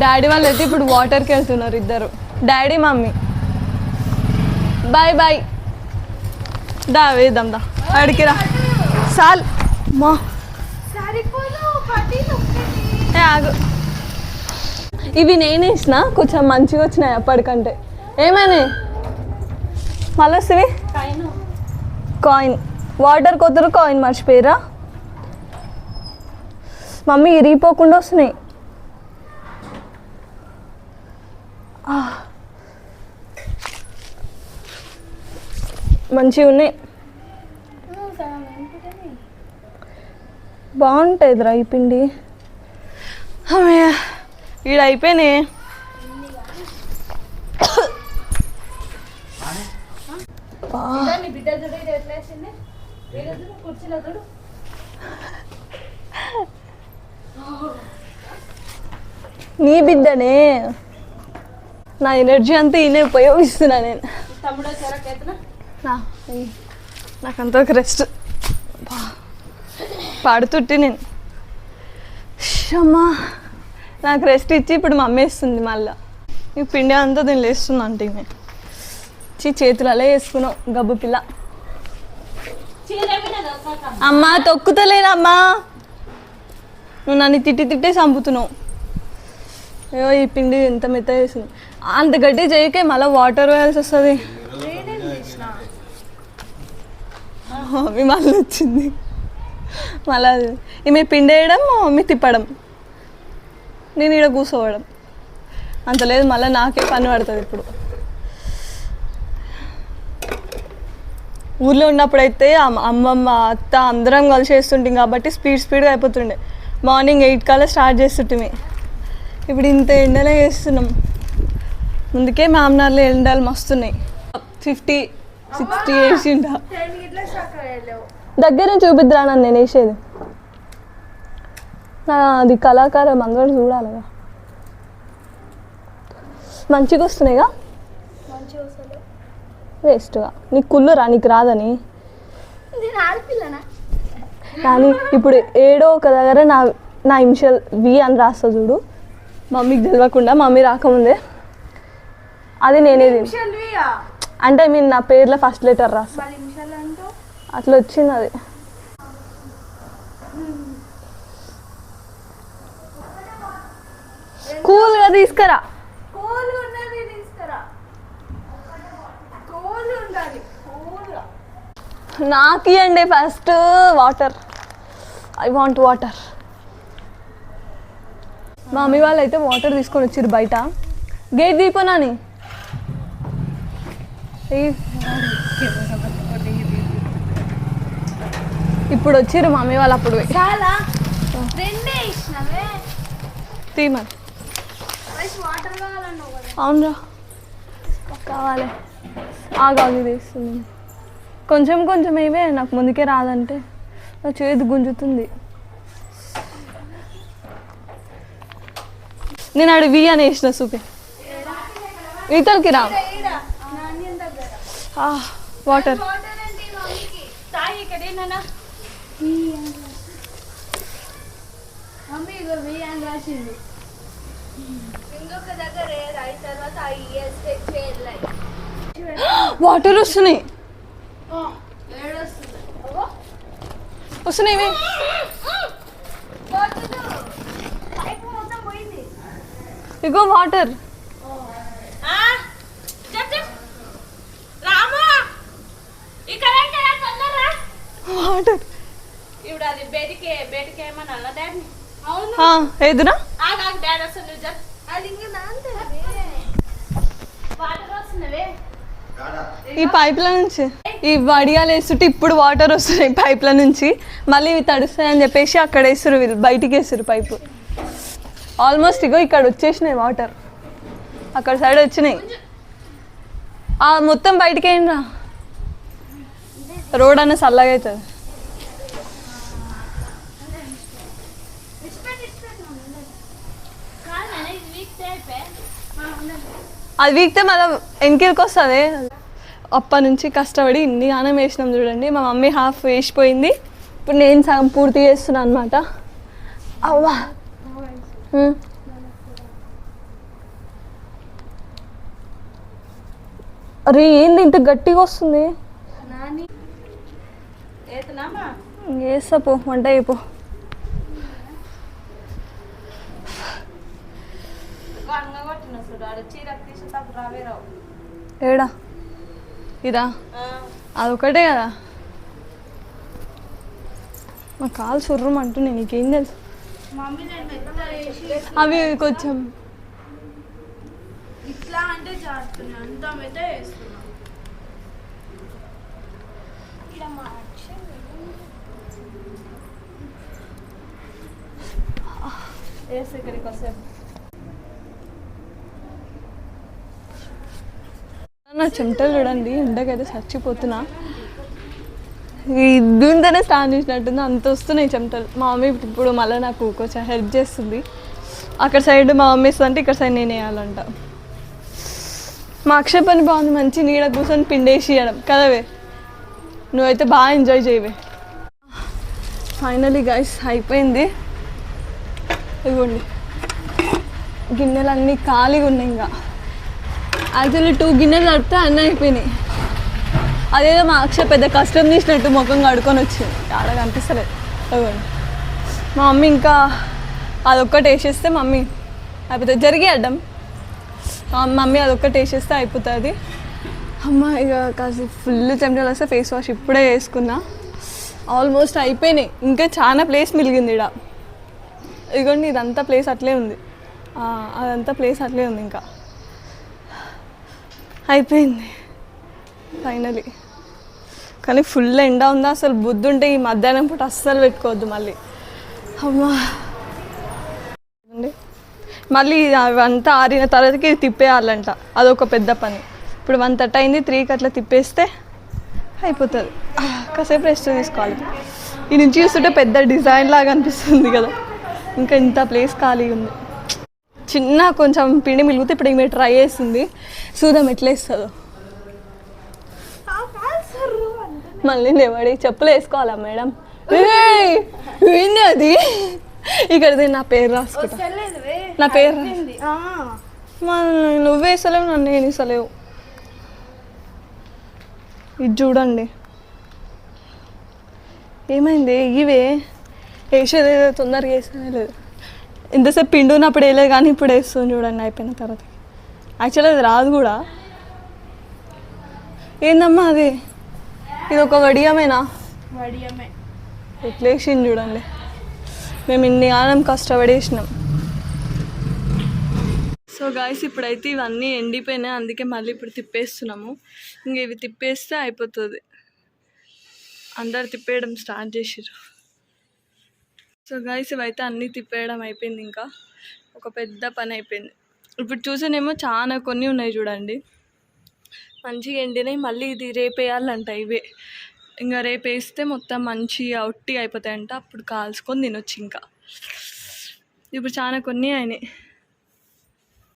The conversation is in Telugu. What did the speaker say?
డాడీ వాళ్ళు అయితే ఇప్పుడు వాటర్కి వెళ్తున్నారు ఇద్దరు, డాడీ మమ్మీ. Bye bye. దా వేద్దాం దా అడిగిరా సాల్ మా ఆగు. ఇవి నేను వేసిన కొంచెం మంచిగా వచ్చినాయి అప్పటికంటే. ఏమైనా మళ్ళీ వస్తుంది కాయిన్, వాటర్ కొత్తరు కాయిన్ మర్చిపోయిరా మమ్మీ, ఇరిగిపోకుండా వస్తున్నాయి. మంచిగా ఉన్నాయి, బాగుంటుందిరా ఈ పిండి. ఈడ అయిపోయినాయి. నీ బిడ్డనే, నా ఎనర్జీ అంతా ఈయన ఉపయోగిస్తున్నా నేను. నాకంత ఒక రెస్ట్ పాడుతుంటే నేను అమ్మా, నాకు రెస్ట్ ఇచ్చి ఇప్పుడు మమ్మీ వేస్తుంది. మళ్ళీ ఈ పిండి అంతా దీన్ని లేస్తుంది అంటే చేతులు అలా వేసుకున్నావు గబ్బు పిల్ల. అమ్మా తొక్కుతలేదమ్మా, నువ్వు నన్ను తిట్టి చంపుతున్నావు. అయ్యో ఈ పిండి ఎంత మెత్త వేసింది, అంత గట్టి చేయకే మళ్ళీ వాటర్ వేయాల్సి వస్తుంది. మమ్మీ మళ్ళీ వచ్చింది, మళ్ళీ ఈమె పిండి వేయడం మమ్మీ తిప్పడం, నేను ఈడ కూర్చోవడం. అంత లేదు, మళ్ళీ నాకే పని పడుతుంది. ఇప్పుడు ఊర్లో ఉన్నప్పుడైతే అమ్మమ్మ అత్త అందరం కలిసి వేస్తుంటాం కాబట్టి స్పీడ్గా అయిపోతుండే. మార్నింగ్ 8 కల్లా స్టార్ట్ చేస్తుంటే. ఇప్పుడు ఇంత ఎండలే వేస్తున్నాం. ముందుకే మామనార్లో ఎండలు మస్తున్నాయి. 50, 60 వేసిండ. దగ్గర చూపిద్దురా నన్ను నేను వేసేది. అది కళాకారం అందరూ చూడాలిగా. మంచిగా వస్తున్నాయిగా, వేస్ట్గా. నీకు కుళ్ళురా, నీకు రాదని. కానీ ఇప్పుడు ఏడో ఒక దగ్గర నా ఇనిషియల్ వి అని రాస్తా చూడు, మమ్మీకి తెలియకుండా, మమ్మీ రాకముందే. అది నేనేది అంటే నా పేర్లో ఫస్ట్ లెటర్ రాస్తా, అట్లా వచ్చింది అది. కూల్గా తీసుకురా. నాకు ఇవ్వండి first water, I want water. మా మమ్మీ వాళ్ళు అయితే వాటర్ తీసుకొని వచ్చారు బయట. గేట్ దీపోనాని ఇప్పుడు వచ్చారు మమ్మీ వాళ్ళు. అప్పుడు తీమని అవునరా కావాలి. ఆగాగి తీస్తుంది కొంచెం కొంచెం. ఇవే నాకు ముందుకే రాదంటే నా చేతి గుంజుతుంది. నేను ఆడ వి అని వేసిన చూపి ఈతలకి రా. వాటర్ వాటర్ వస్తున్నాయి వస్తున్నాయి. ఇగో వాటర్ వాటర్ ఏదునా ఈ పైప్ల నుంచి ఈ వడియాలు వేస్తుంటే ఇప్పుడు వాటర్ వస్తున్నాయి పైప్ల నుంచి. మళ్ళీ ఇవి తడుస్తాయని చెప్పేసి అక్కడ వేస్తారు, వీళ్ళు బయటికి వేస్తారు పైపు. ఆల్మోస్ట్ ఇగో ఇక్కడ వచ్చేసినాయి వాటర్, అక్కడ సైడ్ వచ్చినాయి. మొత్తం బయటికి అయినరా, రోడ్ అన్న చల్లగా అవుతుంది. అది వీక్తే మళ్ళీ వెనక్కి వస్తుంది. అప్పటి నుంచి కష్టపడి ఇన్ని గానం వేసినాం చూడండి. మా మమ్మీ హాఫ్ వేసిపోయింది, ఇప్పుడు నేను సగం పూర్తి చేస్తున్నాను అనమాట. అవ్వా అరే ఏంది ఇంత గట్టిగా వస్తుంది? వేస్తా పో, వంట అయిపో. ఏడా ఇదా? అదొకటే కదా. మా కాలు సుర్రం అంటున్నాయి, నీకేం తెలుసు? అవి కొంచెం ఇట్లా అంటే చేస్తున్నాయి, అంతా మీద వేస్తున్నా. ఇక్కడికి వస్తే నా చెమటలు చూడండి, ఎండకైతే చచ్చిపోతున్నా. ఈ దీంతోనే స్నానం చేసినట్టుంది, అంత వస్తున్నాయి చెమటలు. మా మమ్మీ ఇప్పుడు మళ్ళీ నాకు కొంచెం హెల్ప్ చేస్తుంది. అక్కడ సైడ్ మా మమ్మీ ఇస్తుందంటే ఇక్కడ సైడ్ నేను వేయాలంట. మా అక్షయ పని బాగుంది, మంచి నీడ కూర్చొని పిండేసి ఇవ్వడం కదవే. నువ్వైతే బాగా ఎంజాయ్ చేయవే. ఫైనలీ గైస్ అయిపోయింది. ఇవ్వండి గిన్నెలు అన్నీ ఖాళీగా ఉన్నాయి. ఇంకా యాక్చువల్లీ 2 గిన్నెలు కడితే అన్నీ అయిపోయినాయి. అదేదో మా అక్షయ పెద్ద కష్టం తీసినట్టు ముఖం కడుక్కొని వచ్చింది, చాలా కనిపిస్తలేదు. ఇవ్వండి మా మమ్మీ ఇంకా అదొక్కటి వేసేస్తే మమ్మీ అయిపోతుంది. జరిగి అడ్డం మమ్మీ అదొక్కటి వేసేస్తే అయిపోతుంది. అమ్మ ఇక కాస్త ఫుల్ చెమటలు వస్తే ఫేస్ వాష్ ఇప్పుడే వేసుకున్నా. ఆల్మోస్ట్ అయిపోయినాయి, ఇంకా చాలా ప్లేస్ మిలిగింది ఇక్కడ. ఇదిగోండి ఇదంతా ప్లేస్ అట్లే ఉంది, అదంతా ప్లేస్ అట్లే ఉంది. ఇంకా అయిపోయింది ఫైనలీ. కానీ ఫుల్ ఎండ ఉందా, అసలు బుద్ధి ఉంటే ఈ మధ్యాహ్నం పూట అస్సలు పెట్టుకోవద్దు మళ్ళీ. అమ్మా మళ్ళీ అవంతా ఆరిన తర్వాతకి తిప్పేయాలంట, అదొక పెద్ద పని. ఇప్పుడు 1:30 అయింది, 3కి అట్లా తిప్పేస్తే అయిపోతుంది. కాసేపు రెస్ట్ తీసుకోవాలి. ఈ నుంచి చూస్తుంటే పెద్ద డిజైన్ లాగా అనిపిస్తుంది కదా. ఇంకా ఇంత ప్లేస్ ఖాళీగా ఉంది. చిన్న కొంచెం పిండి మిలిగితే ఇప్పుడు మీరు ట్రై చేస్తుంది, చూద్దాం ఎట్లా వేస్తుందో. మళ్ళీ లేవాడి చెప్పులు వేసుకోవాలా మేడం? ఏంది అది? ఇక్కడ నా పేరు రాసుకుంటా, నా పేరు నువ్వు వేసలేవు, నన్ను నేను వేసలేవు. ఇది చూడండి ఏమైంది, ఇవే వేసేది తొందరగా వేసేదే లేదు. ఇంతసేపు పిండి ఉన్నప్పుడు వేయలేదు కానీ ఇప్పుడు వేస్తుంది చూడండి అయిపోయిన తర్వాత. యాక్చువల్లీ అది రాదు కూడా. ఏందమ్మా అది? ఇది ఒక వడియమేనా? వడియమే. ఎట్లా వేసింది చూడండి, మేము ఇన్ని కాలం కష్టపడి వేసినాం. సో గాయస్ ఇప్పుడైతే ఇవన్నీ ఎండిపోయినాయి, అందుకే మళ్ళీ ఇప్పుడు తిప్పేస్తున్నాము. ఇంక ఇవి తిప్పేస్తే అయిపోతుంది. అందరు తిప్పేయడం స్టార్ట్ చేసిర్రు. సో గాయస్ ఇవైతే అన్నీ తిప్పేయడం అయిపోయింది, ఇంకా ఒక పెద్ద పని అయిపోయింది. ఇప్పుడు చూసానేమో చాలా కొన్ని ఉన్నాయి చూడండి, మంచిగా ఎండినాయి. మళ్ళీ ఇది రేపు వేయాలంట ఇవే. ఇంకా రేపు వేస్తే మొత్తం మంచిగా ఒట్టి అయిపోతాయంట, అప్పుడు కాల్చుకొని తినొచ్చు. ఇంకా ఇప్పుడు చాలా కొన్ని అయినాయి.